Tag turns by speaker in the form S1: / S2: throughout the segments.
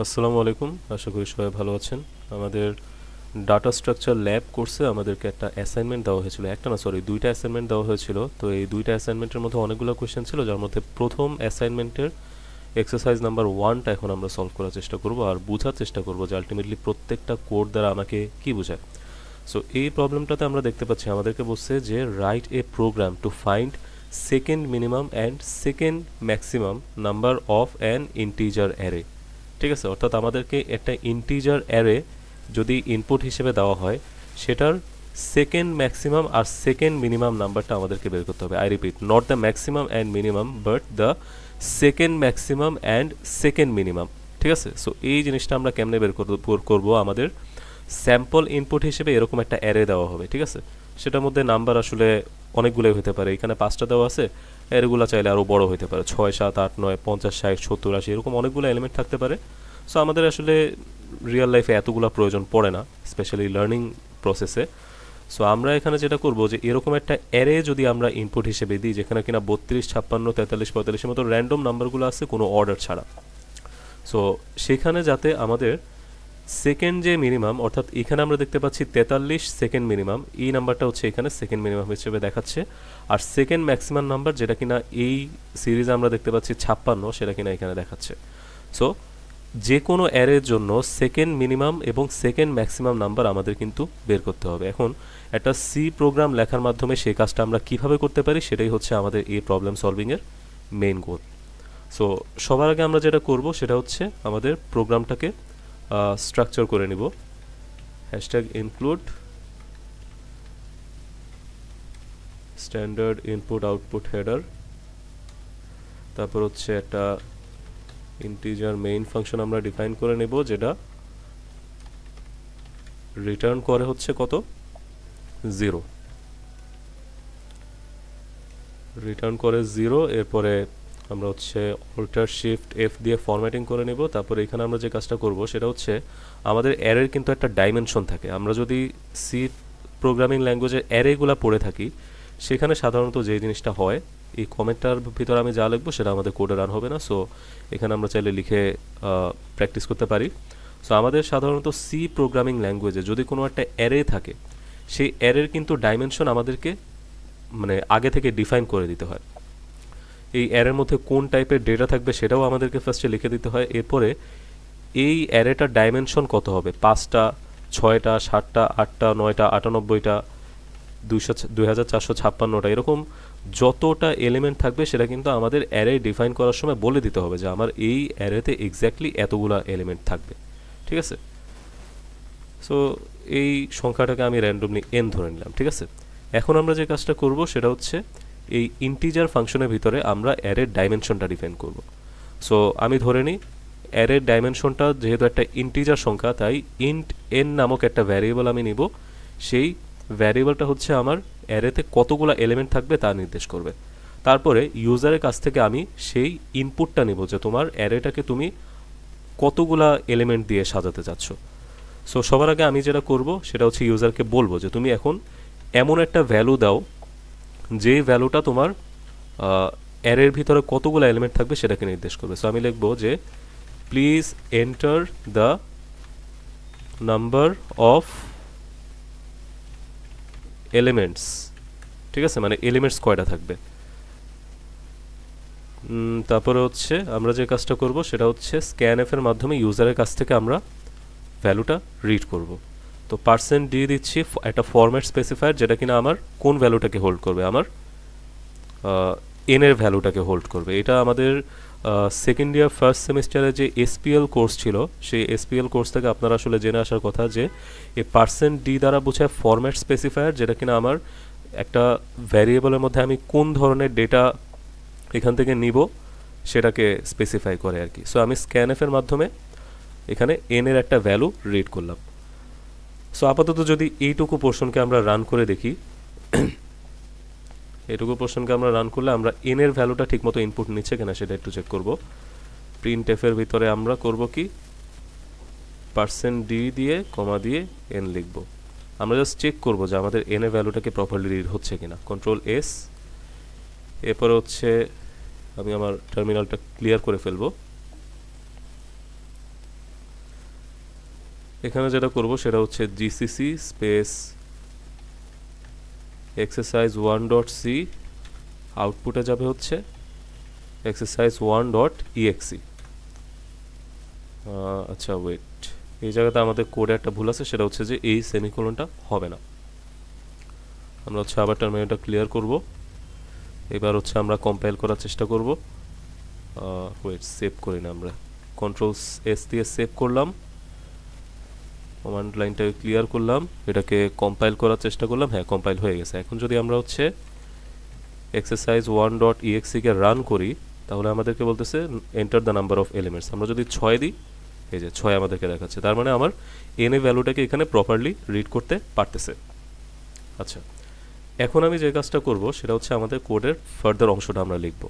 S1: আসসালামু আলাইকুম, আশা করি সবাই ভালো আছেন। আমাদের ডাটা স্ট্রাকচার ল্যাব কোর্সে আমাদেরকে একটা অ্যাসাইনমেন্ট দেওয়া হয়েছিল, একটা না সরি দুইটা অ্যাসাইনমেন্ট দেওয়া হয়েছিল। তো এই দুইটা অ্যাসাইনমেন্টের মধ্যে অনেকগুলো কোয়েশ্চেন ছিল, যার মধ্যে প্রথম অ্যাসাইনমেন্টের এক্সারসাইজ নাম্বার 1টা এখন আমরা সলভ করার চেষ্টা করব আর বোঝার চেষ্টা করব যে আলটিমেটলি প্রত্যেকটা কোড দ্বারা আমাকে কি বোঝায়। সো এই প্রবলেমটাতে আমরা দেখতে পাচ্ছি আমাদেরকে বলছে যে write a program to find second minimum and second maximum number of an integer array. ঠিক আছে, অর্থাৎ আমাদেরকে একটা ইন্টিজার অ্যারে যদি ইনপুট হিসেবে দেওয়া হয়, সেটার সেকেন্ড ম্যাক্সিমাম আর সেকেন্ড মিনিমাম নাম্বারটা আমাদেরকে বের করতে হবে। I repeat, not the maximum and minimum but the second maximum and second minimum. ঠিক আছে, সো এই জিনিসটা আমরা কেমনে বের করবো? আমাদের স্যাম্পল ইনপুট হিসেবে এরকম একটা অ্যারে দেওয়া হবে। ঠিক আছে, সেটার মধ্যে নাম্বার আসলে অনেকগুলোই হতে পারে। এখানে 5টা দেওয়া আছে, অ্যারেগুলো চাইলে আরও বড় হতে পারে, 6, 7, 8, 9, 50, 60, 70, 80 এরকম অনেকগুলো এলিমেন্ট থাকতে পারে। সো আমাদের আসলে রিয়েল লাইফে এতগুলো প্রয়োজন পড়ে না, স্পেশালি লার্নিং প্রসেসে। সো আমরা এখানে যেটা করব যে এরকম একটা অ্যারে যদি আমরা ইনপুট হিসেবে দিই, যেখানে কিনা 32, 56, 43, 45 মতো র্যান্ডম নাম্বারগুলো আছে কোনো অর্ডার ছাড়া। সো সেখানে যাতে আমাদের সেকেন্ড যে মিনিমাম, অর্থাৎ এখানে আমরা দেখতে পাচ্ছি 43 সেকেন্ড মিনিমাম, এই নাম্বারটা হচ্ছে এখানে সেকেন্ড মিনিমাম হিসেবে দেখাচ্ছে। আর সেকেন্ড ম্যাক্সিমাম নাম্বার যেটা কিনা এই সিরিজে আমরা দেখতে পাচ্ছি 56, সেটা কিনা এখানে দেখাচ্ছে। সো যে কোনো অ্যারের জন্য সেকেন্ড মিনিমাম এবং সেকেন্ড ম্যাক্সিমাম নাম্বার আমাদের কিন্তু বের করতে হবে। এখন একটা সি প্রোগ্রাম লেখার মাধ্যমে সেই কাজটা আমরা কিভাবে করতে পারি, সেটাই হচ্ছে আমাদের এই প্রবলেম সলভিংয়ের মেইন গোল। সো সবার আগে আমরা যেটা করব সেটা হচ্ছে আমাদের প্রোগ্রামটাকে স্ট্রাকচার করে নিব। Hashtag include standard input output header, তারপর হচ্ছে একটা ইন্টিজার মেইন ফাংশন আমরা ডিফাইন করে নেব, যেটা রিটার্ন করে হচ্ছে কত, 0 রিটার্ন করে 0। এরপরে আমরা হচ্ছে অল্টার শিফট এফ দিয়ে ফরম্যাটিং করে নেব। তারপরে এখানে আমরা যে কাজটা করব সেটা হচ্ছে আমাদের অ্যারের কিন্তু একটা ডাইমেনশন থাকে। আমরা যদি সি প্রোগ্রামিং ল্যাঙ্গুয়েজের অ্যারেগুলো পড়ে থাকি, সেখানে সাধারণত যে জিনিসটা হয়, এই কমেন্টটার ভিতরে আমি যা লিখবো সেটা আমাদের কোডে রান হবে না। সো এখানে আমরা চাইলে লিখে প্র্যাকটিস করতে পারি। সো আমাদের সাধারণত সি প্রোগ্রামিং ল্যাঙ্গুয়েজে যদি কোনো একটা অ্যারে থাকে, সেই অ্যারের কিন্তু ডাইমেনশন আমাদেরকে মানে আগে থেকে ডিফাইন করে দিতে হয়। এই অ্যারের মধ্যে কোন টাইপের ডেটা থাকবে সেটাও আমাদেরকে ফার্স্টে লিখে দিতে হয়। এরপরে এই অ্যারেটার ডাইমেনশন কত হবে, 5টা, 6টা, 7টা, 8টা, 9টা, 98টা, 2456টা, এরকম যতটা এলিমেন্ট থাকবে সেটা কিন্তু আমাদের অ্যারে ডিফাইন করার সময় বলে দিতে হবে যে আমার এই অ্যারেতে এক্স্যাক্টলি এতগুলা এলিমেন্ট থাকবে। ঠিক আছে, সো এই সংখ্যাটাকে আমি র্যান্ডমলি n ধরে নিলাম। ঠিক আছে, এখন আমরা যে কাজটা করব সেটা হচ্ছে এই ইন্টিজার ফাংশনের ভিতরে আমরা অ্যারের ডাইমেনশনটা ডিফাইন করব। সো আমি ধরে নিই অ্যারের ডাইমেনশনটা যেহেতু একটা ইন্টিজার সংখ্যা, তাই ইন্ট n নামক একটা ভ্যারিয়েবল আমি নিব। সেই ভ্যারিয়েবলটা হচ্ছে আমার অ্যারেতে কতগুলো এলিমেন্ট থাকবে তা নির্দেশ করবে। তারপরে ইউজারের কাছ থেকে আমি সেই ইনপুটটা নিব যে তোমার অ্যারেটাকে তুমি কতগুলা এলিমেন্ট দিয়ে সাজাতে চাচ্ছ। সো সবার আগে আমি যেটা করব সেটা হচ্ছে ইউজারকে বলবো যে তুমি এখন এমন একটা ভ্যালু দাও যে ভ্যালুটা তোমার অ্যারের ভিতরে কতগুলো এলিমেন্ট থাকবে সেটাকে নির্দেশ করবে। সো আমি লিখবো যে please enter the number of elements. ঠিক আছে, মানে এলিমেন্টস কয়টা থাকবে। তারপরে হচ্ছে আমরা যে কাজটা করব সেটা হচ্ছে স্ক্যানএফ এর মাধ্যমে ইউজারের কাছ থেকে আমরা ভ্যালুটা রিড করব। তো %d দিচ্ছি একটা ফরম্যাট স্পেসিফায়ার, যেটা কিনা আমার কোন ভ্যালুটাকে হোল্ড করবে, আমার n এর ভ্যালুটাকে হোল্ড করবে। এটা আমাদের সেকেন্ড ইয়ার ফার্স্ট সেমিস্টারে যে এসপিএল কোর্স ছিল, সেই এসপিএল কোর্স থেকে আপনারা আসলে জেনে আসার কথা যে এই %d দ্বারা বোঝায় ফরম্যাট স্পেসিফায়ার, যেটা কিনা আমার একটা ভ্যারিয়েবলের মধ্যে আমি কোন ধরনের ডেটা এখান থেকে নিব সেটাকে স্পেসিফাই করে আর কি। সো আমি স্ক্যানএফ এর মাধ্যমে এখানে n এর একটা ভ্যালু রিড করলাম। সো আপাতত যদি এইটুকু পোর্শনকে আমরা রান করে দেখি, এইটুকু পোর্শনকে আমরা রান করলে আমরা n এর ভ্যালুটা ঠিকমতো ইনপুট নিচ্ছে কিনা সেটা একটু চেক করব। প্রিন্টএফ এর ভিতরে আমরা করব কি, %d দিয়ে কমা দিয়ে n লিখব। আমরা জাস্ট চেক করব যে আমাদের n এর ভ্যালুটাকে প্রপারলি রিড হচ্ছে কিনা। Control S. এরপরে হচ্ছে আমি আমার টার্মিনালটা ক্লিয়ার করে ফেলবো। এখানে যেটা করব সেটা হচ্ছে জিসিসি স্পেস এক্সারসাইজ 1.c, আউটপুটে যাবে হচ্ছে এক্সারসাইজ 1.exe। আচ্ছা ওয়েট, এই জায়গাতে আমাদের কোডে একটা ভুল আছে, সেটা হচ্ছে যে এই সেমিকোলনটা হবে না। আমরা হচ্ছে আবার টার্মিনালটা ক্লিয়ার করব। এবার হচ্ছে আমরা কম্পাইল করার চেষ্টা করব। ওয়েট, সেভ করি না, আমরা কন্ট্রোল এস দিয়ে সেভ করলাম, কমান্ড লাইনটাকে ক্লিয়ার করলাম, এটাকে কম্পাইল করার চেষ্টা করলাম। হ্যাঁ, কম্পাইল হয়ে গেছে। এখন যদি আমরা হচ্ছে এক্সারসাইজ 1.exe কে রান করি, তাহলে আমাদেরকে বলতেছে enter the number of elements. আমরা যদি 6 দিই, এই যে 6 আমাদেরকে দেখাচ্ছে, তার মানে আমার এন এ ভ্যালুটাকে এখানে প্রপারলি রিড করতে পারতেছে। আচ্ছা, এখন আমি যে কাজটা করব সেটা হচ্ছে আমাদের কোডের ফার্দার অংশটা আমরা লিখব।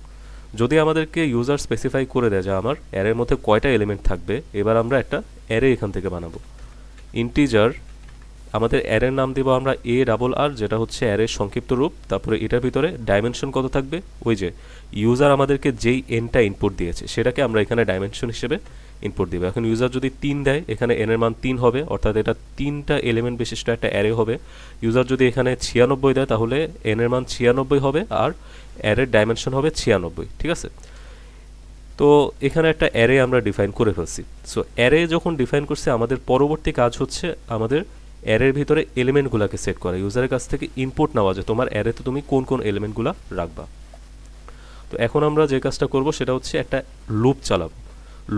S1: যদি আমাদেরকে ইউজার স্পেসিফাই করে দেয় যে আমার অ্যারের মধ্যে কয়টা এলিমেন্ট থাকবে, এবার আমরা একটা অ্যারে এখান থেকে বানাবো। ইন্টিজার, আমাদের অ্যারের নাম দেব আমরা ARR, যেটা হচ্ছে অ্যারের সংক্ষিপ্ত রূপ। তারপরে এটার ভিতরে ডাইমেনশন কত থাকবে, ওই যে ইউজার আমাদেরকে যেই এনটা ইনপুট দিয়েছে সেটাকে আমরা এখানে ডাইমেনশন হিসেবে ইনপুট দিব। এখন ইউজার যদি 3 দেয়, এখানে এন এর মান 3 হবে, অর্থাৎ এটা 3টা এলিমেন্ট বিশিষ্ট একটা অ্যারে হবে। ইউজার যদি এখানে 96 দেয়, তাহলে এন এর মান 96 হবে, আর অ্যারের ডাইমেনশন হবে 96। ঠিক আছে, তো এখানে একটা অ্যারে আমরা ডিফাইন করে ফেলছি। সো অ্যারে যখন ডিফাইন করছি, আমাদের পরবর্তী কাজ হচ্ছে আমাদের অ্যারের ভিতরে এলিমেন্টগুলোকে সেট করা, ইউজারের কাছ থেকে ইনপুট নেওয়া, যে তোমার অ্যারেতে তুমি কোন কোন এলিমেন্টগুলো রাখবা। তো এখন আমরা যে কাজটা করব সেটা হচ্ছে একটা লুপ চালাবো।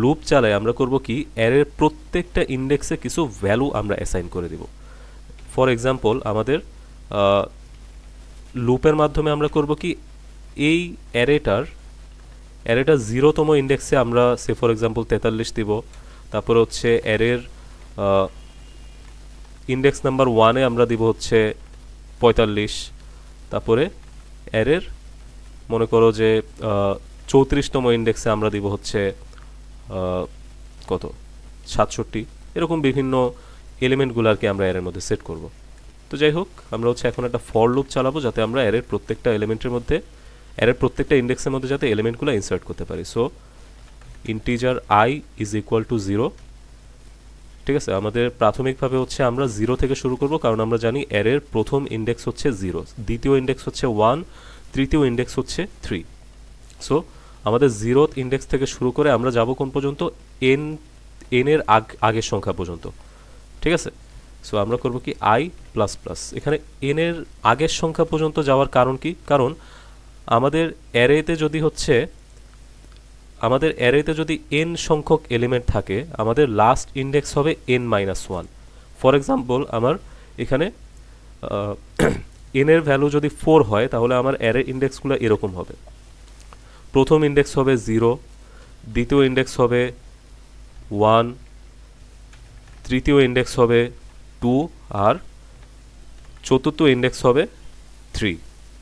S1: লুপ চালায় আমরা করব কি, অ্যারের প্রত্যেকটা ইন্ডেক্সে কিছু ভ্যালু আমরা অ্যাসাইন করে দিব। ফর এক্সাম্পল, আমাদের লুপের মাধ্যমে আমরা করব কি, এই অ্যারেটা 0তম ইন্ডেক্সে আমরা সে ফর এক্সাম্পল 43 দিব। তারপরে হচ্ছে অ্যারের ইন্ডেক্স নাম্বার 1-এ আমরা দিব হচ্ছে 45। তারপরে অ্যারের মনে করো যে 34তম ইন্ডেক্সে আমরা দিব হচ্ছে কত, 67। এরকম বিভিন্ন এলিমেন্টগুলো আর কি আমরা অ্যারের মধ্যে সেট করব। তো যাই হোক, আমরা হচ্ছে এখন একটা ফর লুপ চালাবো, যাতে আমরা অ্যারের প্রত্যেকটা এলিমেন্টের মধ্যে, অ্যারের প্রত্যেকটা ইন্ডেক্সের মধ্যে যাতে এলিমেন্টগুলো ইনসার্ট করতে পারি। So integer i is equal to 0। ঠিক আছে, আমাদের প্রাথমিকভাবে হচ্ছে আমরা 0 থেকে শুরু করব, কারণ আমরা জানি অ্যারের প্রথম ইন্ডেক্স হচ্ছে 0, দ্বিতীয় ইন্ডেক্স হচ্ছে 1, তৃতীয় ইন্ডেক্স হচ্ছে 3। সো আমাদের 0th ইন্ডেক্স থেকে শুরু করে আমরা যাব কোন পর্যন্ত, n এর আগের সংখ্যা পর্যন্ত। ঠিক আছে, সো আমরা করব কি i প্লাস প্লাস। এখানে n এর আগের সংখ্যা পর্যন্ত যাওয়ার কারণ কি, কারণ আমাদের অ্যারেতে যদি n সংখ্যক এলিমেন্ট থাকে, আমাদের লাস্ট ইন্ডেক্স হবে n-1। ফর এক্সাম্পল, আমার এখানে n এর ভ্যালু যদি 4 হয়, তাহলে আমার অ্যারে ইন্ডেক্সগুলো এরকম হবে। প্রথম ইন্ডেক্স হবে 0, দ্বিতীয় ইন্ডেক্স হবে 1, তৃতীয় ইন্ডেক্স হবে 2, আর চতুর্থ ইন্ডেক্স হবে 3।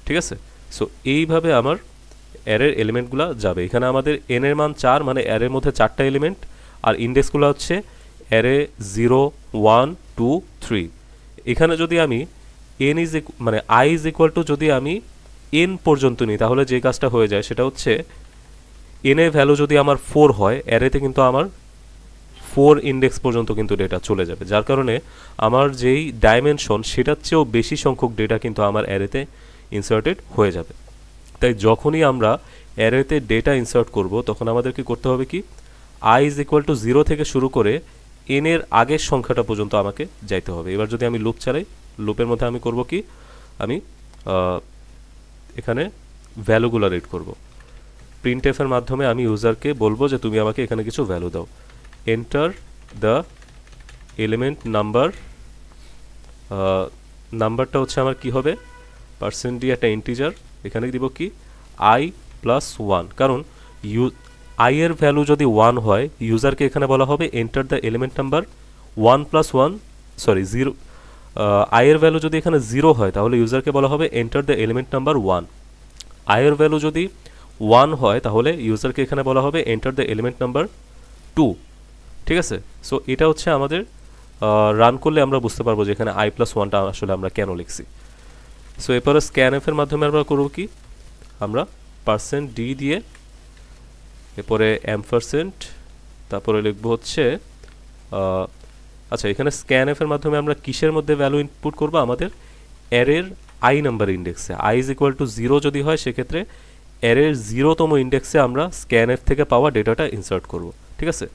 S1: ঠিক আছে, সো এইভাবে আমার অ্যারের এলিমেন্টগুলো যাবে। এখানে আমাদের n এর মান 4, মানে অ্যারের মধ্যে 4টা এলিমেন্ট, আর ইন্ডেক্সগুলো হচ্ছে অ্যারে 0, 1, 2, 3। এখানে যদি আমি মানে i ইজ ইকুয়াল টু যদি আমি n পর্যন্ত নিই, তাহলে যে কাজটা হয়ে যায় সেটা হচ্ছে n এর ভ্যালু যদি আমার 4 হয়, অ্যারেতে কিন্তু আমার 4 ইন্ডেক্স পর্যন্ত কিন্তু ডেটা চলে যাবে, যার কারণে আমার যেই ডাইমেনশন সেটার চেয়েও বেশি সংখ্যক ডেটা কিন্তু আমার অ্যারেতে ইনসার্টেড হয়ে যাবে। তাই যখনই আমরা অ্যারেতে ডেটা ইনসার্ট করব, তখন আমাদের কি করতে হবে কি, i ইজ ইকুয়াল টু 0 থেকে শুরু করে n এর আগের সংখ্যাটা পর্যন্ত আমাকে যাইতে হবে। এবার যদি আমি লুপ চালাই, লুপের মধ্যে আমি করব কি, আমি এখানে ভ্যালুগুলো রিড করব। প্রিন্টএফ এর মাধ্যমে আমি ইউজারকে বলবো যে তুমি আমাকে এখানে কিছু ভ্যালু দাও। এন্টার দ্য এলিমেন্ট নাম্বার, নাম্বারটা হচ্ছে আমার কি হবে, % দিয়ে একটা ইন্টিজার, এখানে দিব কি i প্লাস 1, কারণ i এর ভ্যালু যদি 1 হয়, ইউজারকে এখানে বলা হবে enter the element number 1 plus 1, sorry 0, i এর ভ্যালু যদি এখানে 0 হয়, তাহলে ইউজারকে বলা হবে enter the element number 1। i এর ভ্যালু যদি 1 হয়, তাহলে ইউজারকে এখানে বলা হবে এন্টার দ্য এলিমেন্ট নাম্বার 2। ঠিক আছে, সো এটা হচ্ছে আমাদের রান করলে আমরা বুঝতে পারবো যে এখানে i প্লাস 1টা আসলে আমরা কেন লিখছি। সো এরপরে স্ক্যানএফ এর মাধ্যমে আমরা করব কি, আমরা %d দিয়ে, এরপরে %, তারপরে লিখব হচ্ছে আচ্ছা, এখানে স্ক্যানএফ এর মাধ্যমে আমরা কিসের মধ্যে ভ্যালু ইনপুট করব? আমাদের অ্যারের আই নাম্বার ইন্ডেক্সে। আই ইজ ইকুয়াল টু 0 যদি হয় সেক্ষেত্রে অ্যারের 0তম ইন্ডেক্সে আমরা স্ক্যানএফ থেকে পাওয়া ডেটাটা ইনসার্ট করব। ঠিক আছে?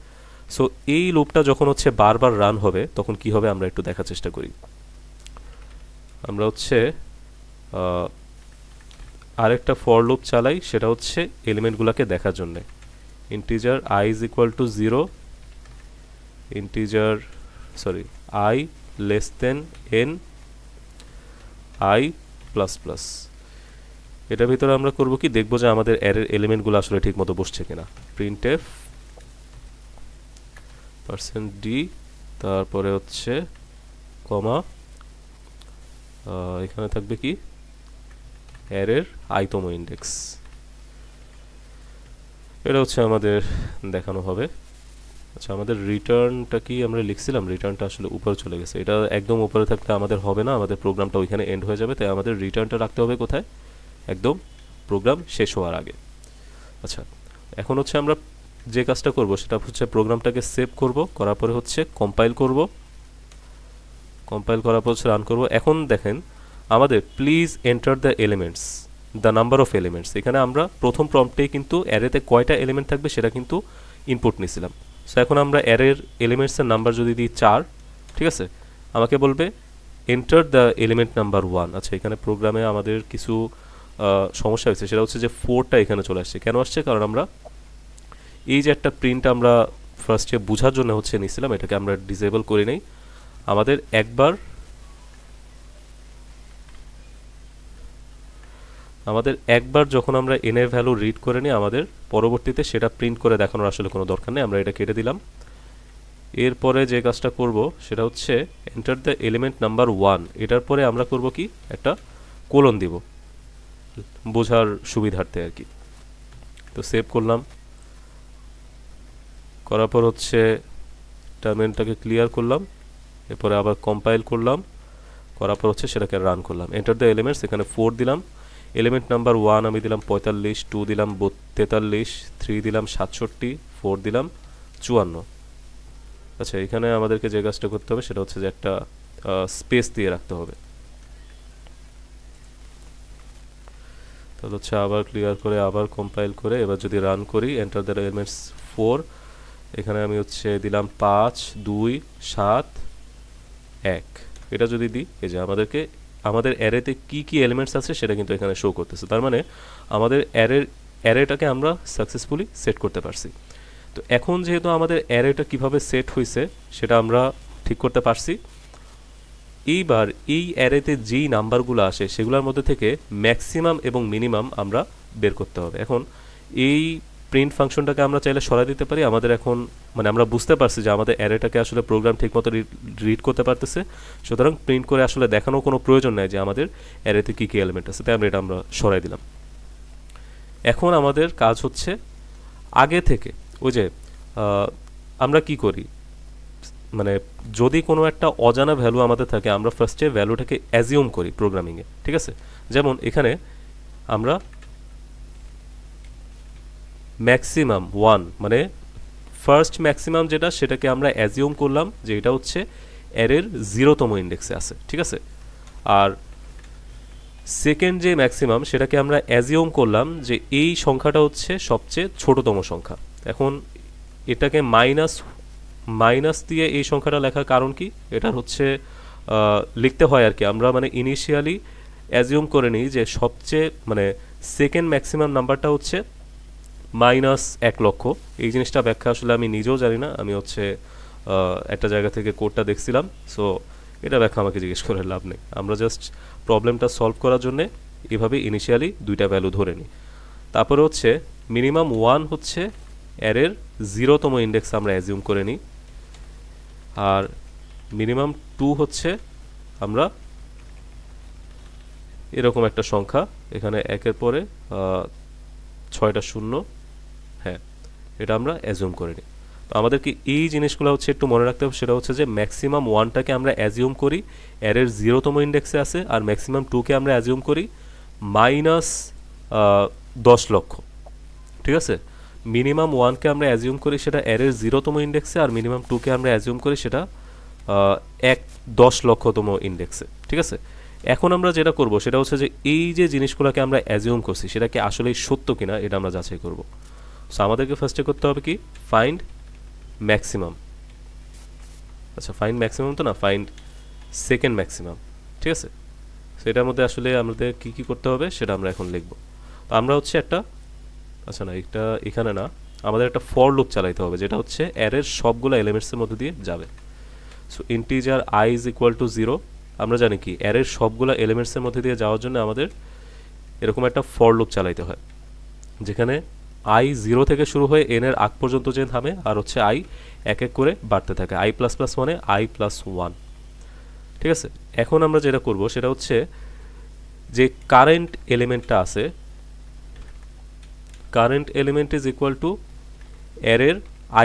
S1: সো এই লুপটা যখন হচ্ছে বারবার রান হবে তখন কি হবে আমরা একটু দেখার চেষ্টা করি। আমরা হচ্ছে আরেকটা ফর লুপ চালাই, সেটা হচ্ছে এলিমেন্টগুলোকে দেখার জন্য। Integer I is equal to 0, integer I less than n I plus plus. এটার ভিতরে আমরা করব কি, দেখব যে আমাদের অ্যারের এলিমেন্টগুলো আসলে ঠিক মতো বসছে কিনা। প্রিন্টএফ %d, তারপরে হচ্ছে কমা, এখানে থাকবে কি অ্যারের আইতম ইন্ডেক্স। এটা হচ্ছে আমাদের দেখানো হবে। আচ্ছা, আমাদের রিটার্নটা কি আমরা লিখছিলাম? রিটার্নটা আসলে উপরে চলে গেছে। এটা একদম উপরে থাকলে আমাদের হবে না, আমাদের প্রোগ্রামটা ওইখানে এন্ড হয়ে যাবে। তাই আমাদের রিটার্নটা রাখতে হবে কোথায়? একদম প্রোগ্রাম শেষ হওয়ার আগে। আচ্ছা, এখন হচ্ছে আমরা যে কাজটা করব সেটা হচ্ছে প্রোগ্রামটাকে সেভ করব, করার পরে হচ্ছে কম্পাইল করব, কম্পাইল করার পর হচ্ছে রান করব। এখন দেখেন আমাদের please enter the elements, the number of elements. এখানে আমরা প্রথম প্রম্পটেই কিন্তু অ্যারেতে কয়টা এলিমেন্ট থাকবে সেটা কিন্তু ইনপুট নিয়েছিলাম। সো এখন আমরা অ্যারের এলিমেন্টসের নাম্বার যদি দিই 4, ঠিক আছে, আমাকে বলবে এন্টার দ্য এলিমেন্ট নাম্বার 1। আচ্ছা, এখানে প্রোগ্রামে আমাদের কিছু সমস্যা হয়েছে, সেটা হচ্ছে যে 4টা এখানে চলে আসছে। কেন আসছে? কারণ আমরা এই যে একটা প্রিন্ট আমরা ফার্স্টে বোঝার জন্য হচ্ছে নিয়েছিলাম, এটাকে আমরা ডিসেবল করি নাই। আমাদের একবার যখন আমরা n এর ভ্যালু রিড করে নিই, আমাদের পরবর্তীতে সেটা প্রিন্ট করে দেখানোর আসলে কোনো দরকার নেই। আমরা এটা কেটে দিলাম। এরপরে যে কাজটা করব সেটা হচ্ছে এন্টার দ্য এলিমেন্ট নাম্বার 1। এটার পরে আমরা করব কি, একটা কোলন দিব বোঝার সুবিধার্থে আর কি। তো সেভ করলাম, করার পর হচ্ছে টার্মিনালটাকে ক্লিয়ার করলাম, এরপরে আবার কম্পাইল করলাম, করার পর হচ্ছে সেটাকে রান করলাম। এন্টার দ্য এলিমেন্টস, এখানে 4 দিলাম, এলিমেন্ট নাম্বার 1 আমি দিলাম 45, 2 দিলাম 43, 3 দিলাম 67, 4 দিলাম 54। আচ্ছা, এখানে আমাদেরকে যে কাজটা করতে হবে সেটা হচ্ছে যে একটা স্পেস দিয়ে রাখতে হবে। তাহলে হচ্ছে আবার ক্লিয়ার করে আবার কম্পাইল করে এবার যদি রান করি, এন্টার দ্য এলিমেন্টস 4, এখানে আমি হচ্ছে দিলাম 5, 2, 7, 1। এটা যদি দিই, এই যে আমাদের অ্যারেতে কি কি এলিমেন্টস আছে সেটা কিন্তু এখানে শো করতেছে। তার মানে আমাদের অ্যারেটাকে আমরা সাকসেসফুলি সেট করতে পারছি। তো এখন যেহেতু আমাদের অ্যারেটা কিভাবে সেট হয়েছে সেটা আমরা ঠিক করতে পারছি, এইবার এই অ্যারেতে যেই নাম্বারগুলো আসে সেগুলোর মধ্যে থেকে ম্যাক্সিমাম এবং মিনিমাম আমরা বের করতে হবে। এখন এই প্রিন্ট ফাংশনটাকে আমরা চাইলে সরাই দিতে পারি। আমাদের এখন মানে আমরা বুঝতে পারছি যে আমাদের অ্যারেটাকে আসলে প্রোগ্রাম ঠিকমতো রিড করতে পারতেছে, সুতরাং প্রিন্ট করে আসলে দেখানোর কোনো প্রয়োজন নাই যে আমাদের অ্যারেতে কী কী এলিমেন্ট আছে, তাই আমরা সরাই দিলাম। এখন আমাদের কাজ হচ্ছে আগে থেকে ওই যে আমরা কি করি, মানে যদি কোনো একটা অজানা ভ্যালু আমাদের থাকে আমরা ফার্স্টে ভ্যালুটাকে অ্যাজিউম করি প্রোগ্রামিংয়ে। ঠিক আছে, যেমন এখানে আমরা ম্যাক্সিমাম 1 মানে ফার্স্ট ম্যাক্সিমাম যেটা সেটাকে আমরা অ্যাজিউম করলাম যে এটা হচ্ছে অ্যারের 0তম ইন্ডেক্সে আছে। ঠিক আছে, আর সেকেন্ড যে ম্যাক্সিমাম সেটাকে আমরা অ্যাজিউম করলাম যে এই সংখ্যাটা হচ্ছে সবচেয়ে ছোটতম সংখ্যা। এখন এটাকে মাইনাস দিয়ে এই সংখ্যাটা লেখার কারণ কি, এটা হচ্ছে লিখতে হয় আর কি। আমরা মানে ইনিশিয়ালি অ্যাজিউম করে নিই যে সবচেয়ে মানে সেকেন্ড ম্যাক্সিমাম নাম্বারটা হচ্ছে -1 লক্ষ। এই জিনিসটা ব্যাখ্যা আসলে আমি নিজেও জানি না, আমি হচ্ছে একটা জায়গা থেকে কোডটা দেখছিলাম। সো এটা ব্যাখ্যা আমাকে জিজ্ঞেস করে লাভ নেই, আমরা জাস্ট প্রবলেমটা সলভ করার জন্য এভাবে ইনিশিয়ালি দুইটা ভ্যালু ধরে নিই। তারপরে হচ্ছে মিনিমাম 1 হচ্ছে অ্যারের 0তম ইন্ডেক্স আমরা অ্যাজিউম করে নিই, আর মিনিমাম 2 হচ্ছে আমরা এরকম একটা সংখ্যা, এখানে 1-এর পরে 6টা 0, হ্যাঁ এটা আমরা অ্যাজিউম করে নিই। তো আমাদেরকে এই জিনিসগুলো হচ্ছে একটু মনে রাখতে হবে, সেটা হচ্ছে যে ম্যাক্সিমাম 1টাকে আমরা অ্যাজিউম করি অ্যারের 0তম ইন্ডেক্সে আছে, আর ম্যাক্সিমাম 2কে আমরা অ্যাজিউম করি -10 লক্ষ। ঠিক আছে, মিনিমাম 1কে আমরা অ্যাজিউম করি সেটা অ্যারের 0তম ইন্ডেক্সে, আর মিনিমাম 2কে আমরা অ্যাজিউম করি সেটা 10 লক্ষতম ইন্ডেক্সে। ঠিক আছে, এখন আমরা যেটা করব সেটা হচ্ছে যে এই যে জিনিসগুলোকে আমরা অ্যাজিউম করছি সেটা কি আসলেই সত্য কিনা এটা আমরা যাচাই করব। সো আমাদেরকে ফার্স্টে করতে হবে কি, ফাইন্ড ম্যাক্সিমাম। আচ্ছা, ফাইন্ড ম্যাক্সিমাম তো না, ফাইন্ড সেকেন্ড ম্যাক্সিমাম। ঠিক আছে, সো এটার মধ্যে আসলে আমাদের কি কি করতে হবে সেটা আমরা এখন লিখব। তো আমরা হচ্ছে একটা, আচ্ছা না এটা এখানে না, আমাদের একটা ফর লুপ চালাইতে হবে যেটা হচ্ছে অ্যারের সবগুলো এলিমেন্টসের মধ্যে দিয়ে যাবে। So integer i is equal to 0, আমরা জানি কি অ্যারের সবগুলো এলিমেন্টসের মধ্যে দিয়ে যাওয়ার জন্য আমাদের এরকম একটা ফর লুপ চালাইতে হয় যেখানে i 0 থেকে শুরু হয়ে n এর আগ পর্যন্ত যে থামে আর হচ্ছে i এক এক করে বাড়তে থাকে, i প্লাস প্লাস মানে i প্লাস 1। ঠিক আছে, এখন আমরা যেটা করব সেটা হচ্ছে যে কারেন্ট এলিমেন্টটা আছে, current element is equal two অ্যারের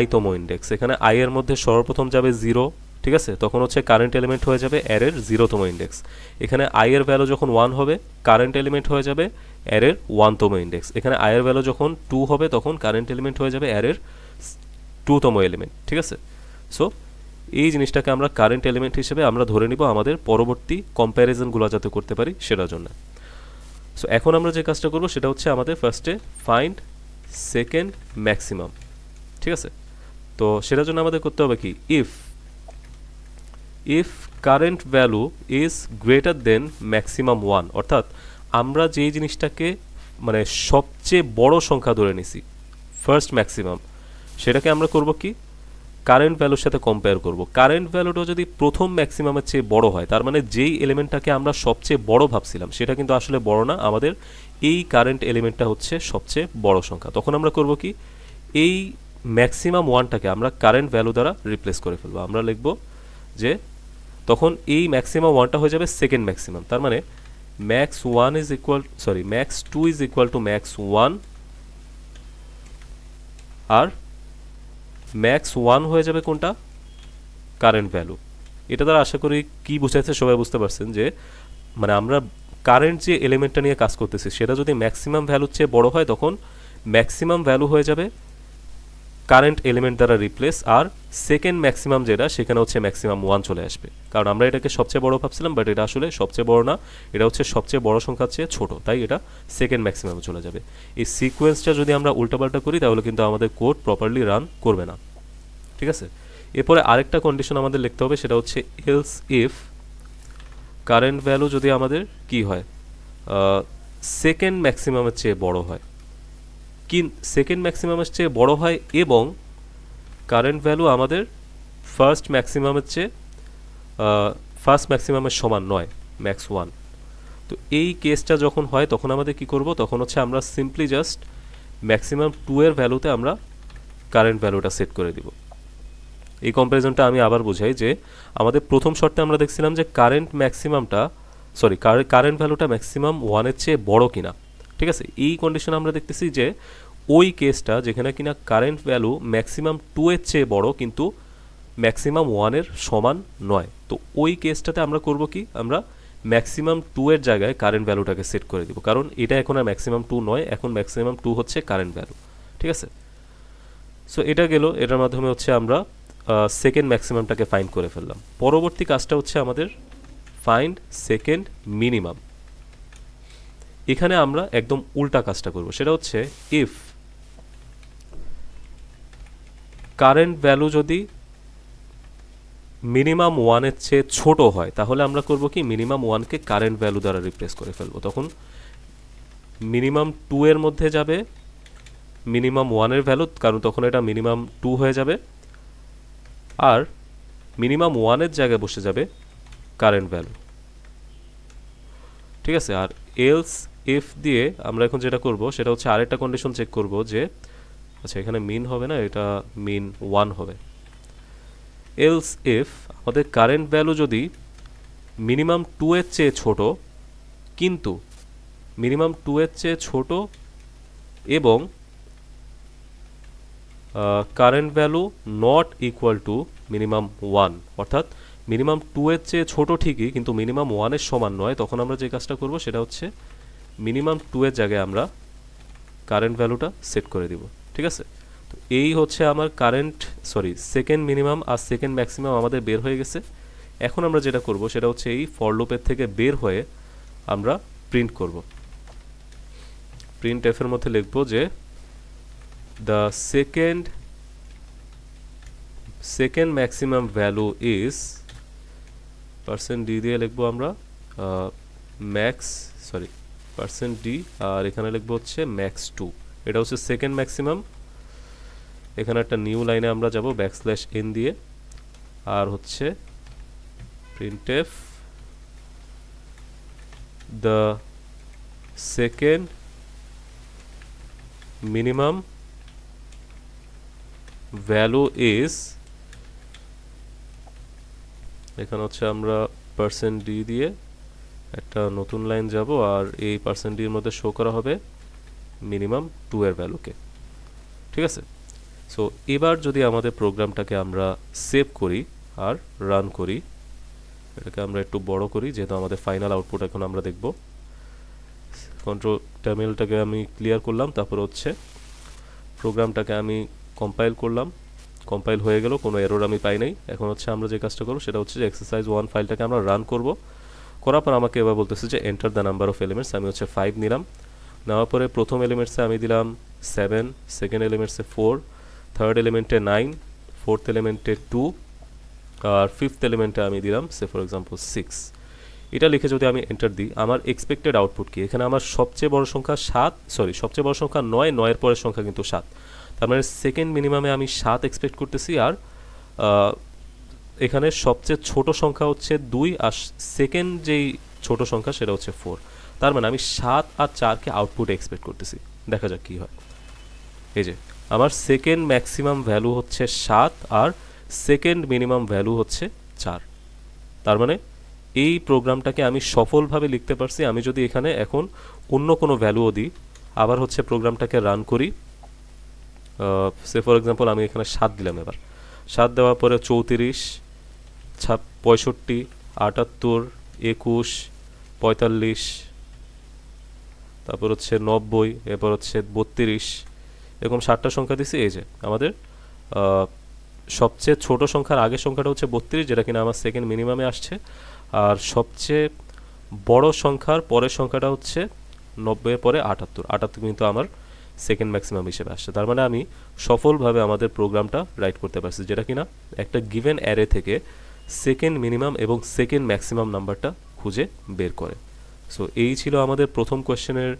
S1: i তম ইন্ডেক্স। এখানে i এর মধ্যে সর্বপ্রথম যাবে 0। ঠিক আছে, তখন হচ্ছে কারেন্ট এলিমেন্ট হয়ে যাবে অ্যারের 0তম ইন্ডেক্স। এখানে i এর ভ্যালু যখন 1 হবে কারেন্ট এলিমেন্ট হয়ে যাবে অ্যারের 1তম ইন্ডেক্স। এখানে i এর ভ্যালু যখন 2 হবে তখন কারেন্ট এলিমেন্ট হয়ে যাবে অ্যারের 2তম এলিমেন্ট। ঠিক আছে, সো এই জিনিসটাকে আমরা কারেন্ট এলিমেন্ট হিসেবে আমরা ধরে নিব আমাদের পরবর্তী কম্প্যারিজনগুলো যাতে করতে পারি সেটার জন্য। সো এখন আমরা যে কাজটা করব সেটা হচ্ছে আমাদের ফার্স্টে ফাইন্ড সেকেন্ড ম্যাক্সিমাম। ঠিক আছে, তো সেটার জন্য আমাদের করতে হবে কি, if current value is greater than maximum 1, অর্থাৎ আমরা যেই জিনিসটাকে মানে সবচেয়ে বড় সংখ্যা ধরে নিছি ফার্স্ট ম্যাক্সিমাম, সেটাকে আমরা করব কি কারেন্ট ভ্যালুর সাথে কম্পেয়ার করব। কারেন্ট ভ্যালুটা যদি প্রথম ম্যাক্সিমামের চেয়ে বড় হয় তার মানে যেই এলিমেন্টটাকে আমরা সবচেয়ে বড় ভাবছিলাম সেটা কিন্তু আসলে বড় না, আমাদের এই কারেন্ট এলিমেন্টটা হচ্ছে সবচেয়ে বড় সংখ্যা। তখন আমরা করব কি, এই ম্যাক্সিমাম 1টাকে আমরা কারেন্ট ভ্যালু দ্বারা রিপ্লেস করে ফেলবো। আমরা লিখব যে তখন এই ম্যাক্সিমাম 1টা হয়ে যাবে সেকেন্ড ম্যাক্সিমাম, তার মানে max 1 is equal sorry max 2 is equal to max 1, আর ম্যাক্স 1 হয়ে যাবে কোনটা, কারেন্ট ভ্যালু। এটা দ্বারা আশা করি কি বুঝাইছে সবাই বুঝতে পারছেন যে মানে আমরা কারেন্ট যে এলিমেন্টটা নিয়ে কাজ করতেছি সেটা যদি ম্যাক্সিমাম ভ্যালুর চেয়ে বড় হয় তখন ম্যাক্সিমাম ভ্যালু হয়ে যাবে কারেন্ট এলিমেন্ট দ্বারা রিপ্লেস, আর সেকেন্ড ম্যাক্সিমাম যেটা সেখানে হচ্ছে ম্যাক্সিমাম 1 চলে আসবে, কারণ আমরা এটাকে সবচেয়ে বড় ভাবছিলাম বাট এটা আসলে সবচেয়ে বড় না, এটা হচ্ছে সবচেয়ে বড় সংখ্যার চেয়ে ছোট, তাই এটা সেকেন্ড ম্যাক্সিমামে চলে যাবে। এই সিকোয়েন্সটা যদি আমরা উল্টাপাল্টা করি তাহলে কিন্তু আমাদের কোড প্রপারলি রান করবে না। ঠিক আছে, এরপরে আরেকটা কন্ডিশন আমাদের লিখতে হবে সেটা হচ্ছে এলস ইফ কারেন্ট ভ্যালু যদি আমাদের কি হয় সেকেন্ড ম্যাক্সিমামের চেয়ে বড় হয়, কি সেকেন্ড ম্যাক্সিমামের চেয়ে বড় হয় এবং কারেন্ট ভ্যালু আমাদের ফার্স্ট ম্যাক্সিমামের সমান নয়, ম্যাক্স 1। তো এই কেসটা যখন হয় তখন আমাদের কি করব, তখন হচ্ছে আমরা সিম্পলি জাস্ট ম্যাক্সিমাম 2 এর ভ্যালুতে আমরা কারেন্ট ভ্যালুটা সেট করে দিব। এই কম্প্যারিজনটা আমি আবার বুঝাই যে আমাদের প্রথম শর্তে আমরা দেখছিলাম যে কারেন্ট ভ্যালুটা ম্যাক্সিমাম 1 এর চেয়ে বড় কিনা। ঠিক আছে, এই কন্ডিশনে আমরা দেখতেছি যে ওই কেসটা যেখানে কিনা কারেন্ট ভ্যালু ম্যাক্সিমাম 2 এর চেয়ে বড় কিন্তু ম্যাক্সিমাম 1 এর সমান নয়, তো ওই কেসটাতে আমরা করব কি, আমরা ম্যাক্সিমাম 2 এর জায়গায় কারেন্ট ভ্যালুটাকে সেট করে দিব, কারণ এটা এখন আর ম্যাক্সিমাম 2 নয়, এখন ম্যাক্সিমাম 2 হচ্ছে কারেন্ট ভ্যালু। ঠিক আছে, সো এটা গেল, এটার মাধ্যমে হচ্ছে আমরা সেকেন্ড ম্যাক্সিমামটাকে ফাইন্ড করে ফেললাম। পরবর্তী কাজটা হচ্ছে আমাদের ফাইন্ড সেকেন্ড মিনিমাম। এখানে আমরা একদম উল্টা কাজটা করব, সেটা হচ্ছে ইফ কারেন্ট ভ্যালু যদি মিনিমাম 1 এর চেয়ে ছোট হয় তাহলে আমরা করব কি, মিনিমাম 1কে কারেন্ট ভ্যালু দ্বারা রিপ্লেস করে ফেলবো। তখন মিনিমাম 2 এর মধ্যে যাবে মিনিমাম 1 এর ভ্যালু, কারণ তখন এটা মিনিমাম 2 হয়ে যাবে, আর মিনিমাম 1 এর জায়গায় বসে যাবে কারেন্ট ভ্যালু। ঠিক আছে, আর এলস ইফ দিয়ে আমরা এখন যেটা করব সেটা হচ্ছে আরেকটা কন্ডিশন চেক করব যে আচ্ছা এখানে মিন হবে না, এটা মিন 1 হবে। এলস ইফ আমাদের কারেন্ট ভ্যালু যদি মিনিমাম 2 এর চেয়ে ছোট কিন্তু মিনিমাম 2 এর চেয়ে ছোট এবং current value not equal to minimum 1, অর্থাৎ মিনিমাম 2 এর চেয়ে ছোট ঠিকই কিন্তু মিনিমাম 1 এর সমান নয়, তখন আমরা যে কাজটা করব সেটা হচ্ছে মিনিমাম 2 এর জায়গায় আমরা কারেন্ট ভ্যালুটা সেট করে দিব। ঠিক আছে, তো এই হচ্ছে আমার কারেন্ট সেকেন্ড মিনিমাম আর সেকেন্ড ম্যাক্সিমাম আমাদের বের হয়ে গেছে। এখন আমরা যেটা করব সেটা হচ্ছে এই ফর লুপের থেকে বের হয়ে আমরা প্রিন্ট করব। প্রিন্ট এফের মধ্যে লিখব যে the second maximum value is %d দিয়ে লিখবো আমরা %d আর এখানে লিখবো হচ্ছে max2। এটা হচ্ছে সেকেন্ড ম্যাক্সিমাম। এখানে একটা নিউ লাইনে আমরা যাব \n দিয়ে, আর হচ্ছে printf the second minimum value is, এখানে হচ্ছে আমরা %d দিয়ে একটা নতুন লাইন যাব, আর এই %d এর মধ্যে শো করা হবে মিনিমাম 2 এর ভ্যালুকে। ঠিক আছে, সো এবার যদি আমাদের প্রোগ্রামটাকে আমরা সেভ করি আর রান করি, এটাকে আমরা একটু বড় করি যেহেতু আমাদের ফাইনাল আউটপুট এখন আমরা দেখব। কন্ট্রোল টার্মিনালটাকে আমি ক্লিয়ার করলাম, তারপর হচ্ছে প্রোগ্রামটাকে আমি কম্পাইল করলাম। কম্পাইল হয়ে গেল, কোনো এরর আমি পাই নাই। এখন হচ্ছে আমরা যে কাজটা করব সেটা হচ্ছে যে এক্সারসাইজ 1 ফাইলটাকে আমরা রান করব। করার পর আমাকে এবার বলতেছে যে enter the number of elements. আমি হচ্ছে 5 নিলাম। নেওয়ার পরে প্রথম এলিমেন্টসে আমি দিলাম 7, সেকেন্ড এলিমেন্টসে 4, থার্ড এলিমেন্টে 9, ফোর্থ এলিমেন্টে 2, আর ফিফথ এলিমেন্টে আমি দিলাম ফর এক্সাম্পল 6। এটা লিখে যদি আমি এন্টার দিই, আমার এক্সপেক্টেড আউটপুট কি? এখানে আমার সবচেয়ে বড় সংখ্যা 9, 9 এর পরের সংখ্যা কিন্তু 7। তার মানে সেকেন্ড মিনিমামে আমি 7 এক্সপেক্ট করতেছি, আর এখানে সবচেয়ে ছোট সংখ্যা হচ্ছে 2, আর সেকেন্ড যেই ছোট সংখ্যা সেটা হচ্ছে 4। তার মানে আমি 7 আর 4কে আউটপুটে এক্সপেক্ট করতেছি। দেখা যাক কি হয়। এই যে আমার সেকেন্ড ম্যাক্সিমাম ভ্যালু হচ্ছে 7 আর সেকেন্ড মিনিমাম ভ্যালু হচ্ছে 4। তার মানে এই প্রোগ্রামটাকে আমি সফলভাবে লিখতে পারছি। আমি যদি এখানে এখন অন্য কোনো ভ্যালুও দিই, আবার হচ্ছে প্রোগ্রামটাকে রান করি, ফর এক্সাম্পল আমি এখানে 7 দিলাম। এবার 7 দেওয়ার পরে 34, 65, 78, 21, 45, তারপর হচ্ছে 90, এরপর হচ্ছে 32, এরকম 7টা সংখ্যা দিছি। এই যে আমাদের সবচেয়ে ছোট সংখ্যার আগের সংখ্যাটা হচ্ছে 32, যেটা কিনা আমার সেকেন্ড মিনিমামে আসছে, আর সবচেয়ে বড় সংখ্যার পরের সংখ্যাটা হচ্ছে 90 এর পরে 78 কিন্তু আমার সেকেন্ড ম্যাক্সিমাম হিসেবে আসছে। তার মানে আমি সফলভাবে আমাদের প্রোগ্রামটা রাইট করতে পারছি, যেটা কিনা একটা গিভেন অ্যারে থেকে সেকেন্ড মিনিমাম এবং সেকেন্ড ম্যাক্সিমাম নাম্বারটা খুঁজে বের করে। সো এই ছিল আমাদের প্রথম কোয়েশ্চেনের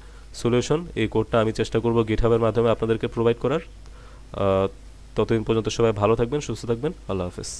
S1: সলিউশন। এই কোডটা আমি চেষ্টা করব গিটহাবের মাধ্যমে আপনাদেরকে প্রোভাইড করার। ততদিন পর্যন্ত সবাই ভালো থাকবেন, সুস্থ থাকবেন। আল্লাহ হাফেজ।